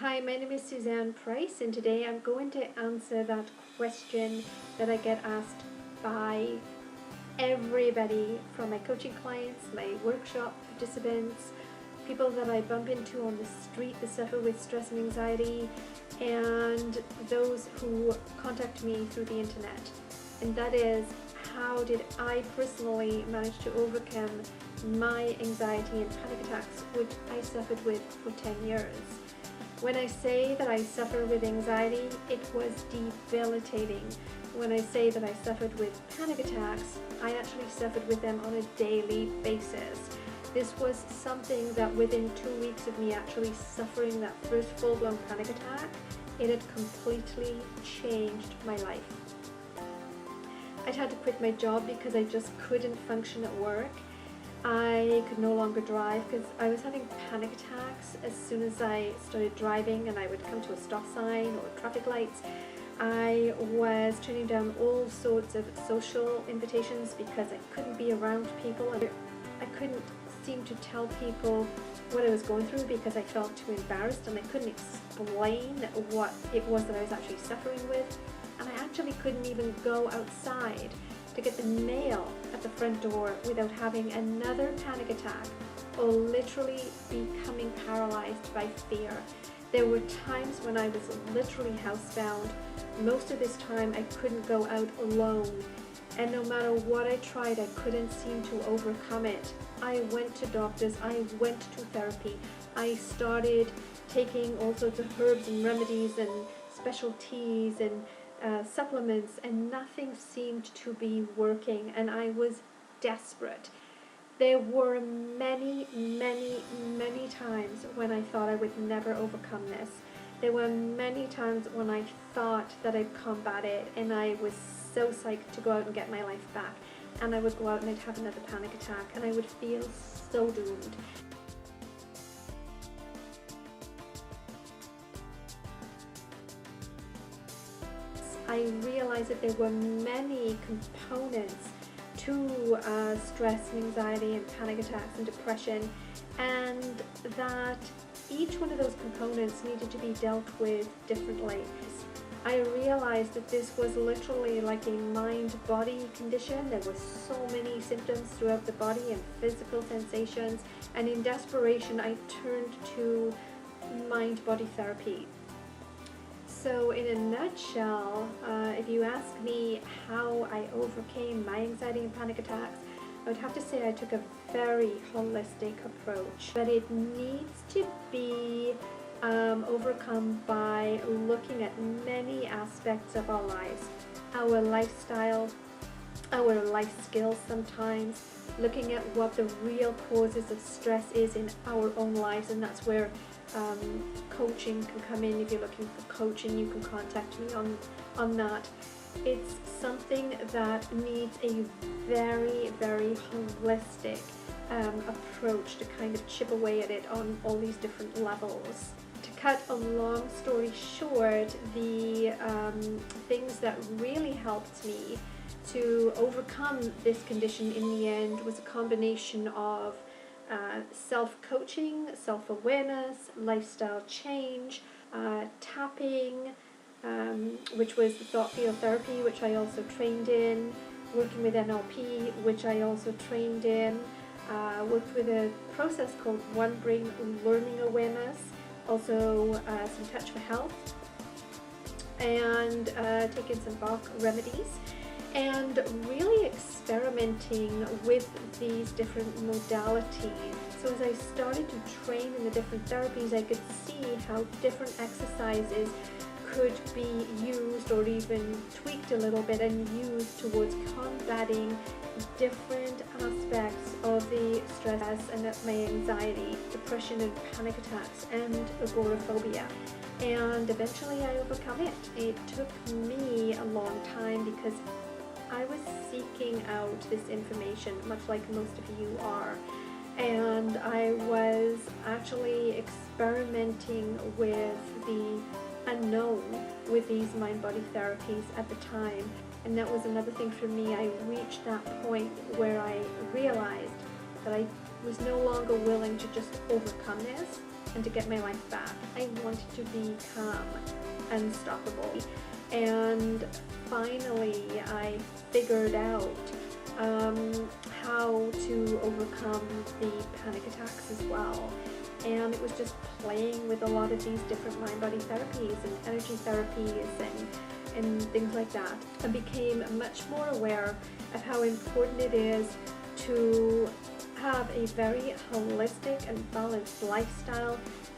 Hi, my name is Suzanne Price, and today I'm going to answer that question that I get asked by everybody, from my coaching clients, my workshop participants, people that I bump into on the street that suffer with stress and anxiety, and those who contact me through the internet. And that is, how did I personally manage to overcome my anxiety and panic attacks, which I suffered with for 10 years. When I say that I suffer with anxiety, it was debilitating. When I say that I suffered with panic attacks, I actually suffered with them on a daily basis. This was something that within 2 weeks of me actually suffering that first full-blown panic attack, it had completely changed my life. I'd had to quit my job because I just couldn't function at work. I could no longer drive because I was having panic attacks as soon as I started driving, and I would come to a stop sign or traffic lights. I was turning down all sorts of social invitations because I couldn't be around people, and I couldn't seem to tell people what I was going through because I felt too embarrassed, and I couldn't explain what it was that I was actually suffering with. And I actually couldn't even go outside to get the mail at the front door without having another panic attack or literally becoming paralyzed by fear. There were times when I was literally housebound. Most of this time I couldn't go out alone, and no matter what I tried, I couldn't seem to overcome it. I went to doctors, I went to therapy, I started taking all sorts of herbs and remedies and special teas and supplements, and nothing seemed to be working, and I was desperate. There were many times when I thought I would never overcome this. There were many times when I thought that I'd combat it, and I was so psyched to go out and get my life back, and I would go out and I'd have another panic attack, and I would feel so doomed. I realized that there were many components to stress and anxiety and panic attacks and depression, and that each one of those components needed to be dealt with differently. I realized that this was literally like a mind-body condition. There were so many symptoms throughout the body and physical sensations, and in desperation I turned to mind-body therapy. So in a nutshell, if you ask me how I overcame my anxiety and panic attacks, I would have to say I took a very holistic approach. But it needs to be overcome by looking at many aspects of our lives. Our lifestyle, our life skills sometimes, looking at what the real causes of stress is in our own lives, and that's where coaching can come in. If you're looking for coaching, you can contact me on that. It's something that needs a very holistic approach to kind of chip away at it on all these different levels. To cut a long story short, the things that really helped me to overcome this condition in the end was a combination of self-coaching, self-awareness, lifestyle change, tapping, which was the thought field therapy, which I also trained in, working with NLP, which I also trained in, worked with a process called One Brain Learning Awareness, also some Touch for Health, and taken some Bach remedies, and really experimenting with these different modalities. So as I started to train in the different therapies, I could see how different exercises could be used or even tweaked a little bit and used towards combating different aspects of the stress and my anxiety, depression and panic attacks, and agoraphobia. And eventually I overcome it. It took me a long time because I was seeking out this information, much like most of you are, and I was actually experimenting with the unknown with these mind-body therapies at the time. And that was another thing for me. I reached that point where I realized that I was no longer willing to just overcome this. and to get my life back. I wanted to become unstoppable. And finally, I figured out how to overcome the panic attacks as well. And it was just playing with a lot of these different mind-body therapies and energy therapies and things like that. I became much more aware of how important it is to have a very holistic and balanced lifestyle,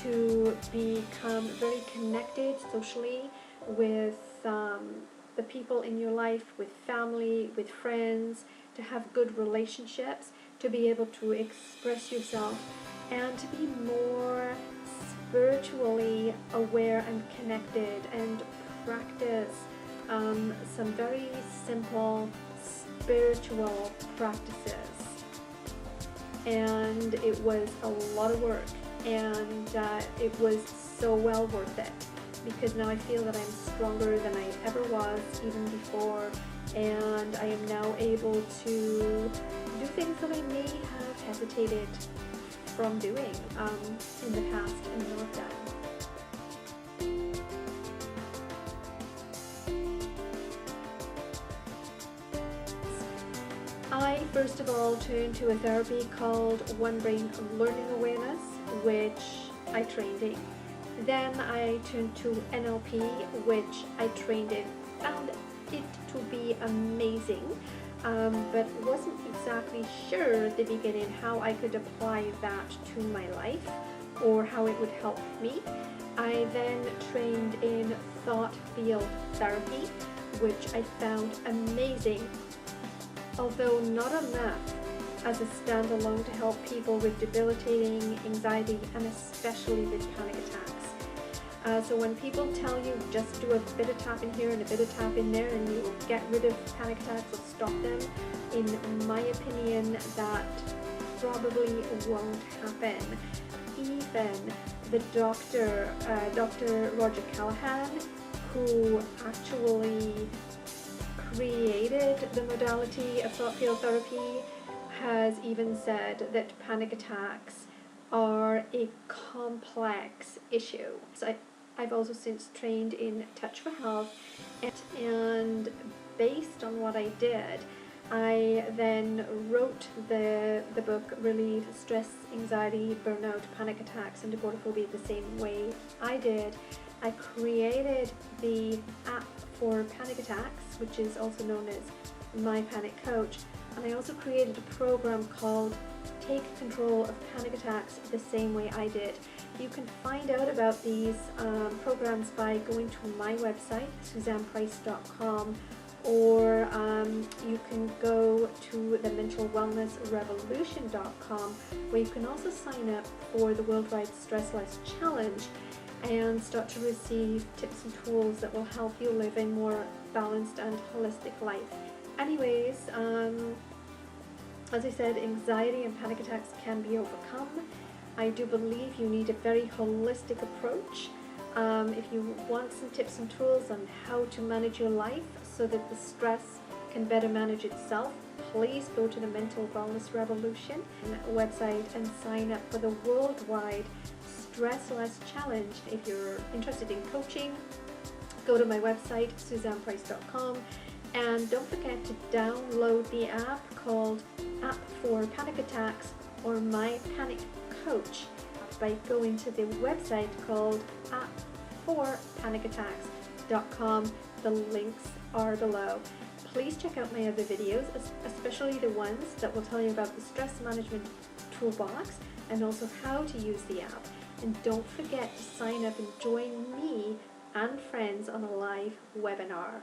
to become very connected socially with the people in your life, with family, with friends, to have good relationships, to be able to express yourself, and to be more spiritually aware and connected, and practice some very simple spiritual practices. And it was a lot of work, and it was so well worth it, because now I feel that I'm stronger than I ever was even before, and I am now able to do things that I may have hesitated from doing in the past and not done. I first of all turned to a therapy called One Brain Learning Awareness, which I trained in. Then I turned to NLP, which I trained in, found it to be amazing, but wasn't exactly sure at the beginning how I could apply that to my life or how it would help me. I then trained in thought field therapy, which I found amazing, although not enough as a standalone to help people with debilitating anxiety and especially with panic attacks. So when people tell you just do a bit of tapping here and a bit of tapping there and you will get rid of panic attacks or stop them, in my opinion, that probably won't happen. Even the Dr. Roger Callahan, who actually created the modality of thought field therapy, has even said that panic attacks are a complex issue. So I've also since trained in Touch for Health, and based on what I did, I then wrote the book Relieve Stress, Anxiety, Burnout, Panic Attacks, and Agoraphobia the same way I did. I created the app for panic attacks, which is also known as My Panic Coach, and I also created a program called Take Control of Panic Attacks the same way I did. You can find out about these programs by going to my website, SuzannePrice.com, or you can go to the mentalwellnessrevolution.com, where you can also sign up for the Worldwide Stress Less Challenge and start to receive tips and tools that will help you live a more balanced and holistic life. Anyways, as I said, anxiety and panic attacks can be overcome. I do believe you need a very holistic approach. If you want some tips and tools on how to manage your life so that the stress can better manage itself, please go to the Mental Wellness Revolution website and sign up for the Worldwide Stress Less Challenge. If you're interested in coaching, go to my website, SuzannePrice.com, and don't forget to download the app called App for Panic Attacks or My Panic Coach by going to the website called appforpanicattacks.com. The links are below. Please check out my other videos, especially the ones that will tell you about the stress management toolbox and also how to use the app. And don't forget to sign up and join me and friends on a live webinar.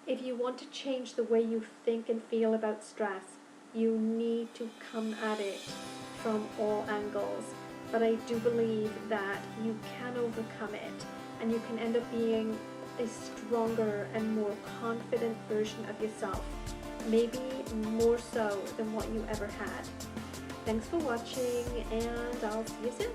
If you want to change the way you think and feel about stress, you need to come at it from all angles. But I do believe that you can overcome it, and you can end up being a stronger and more confident version of yourself, maybe more so than what you ever had. Thanks for watching, and I'll see you soon.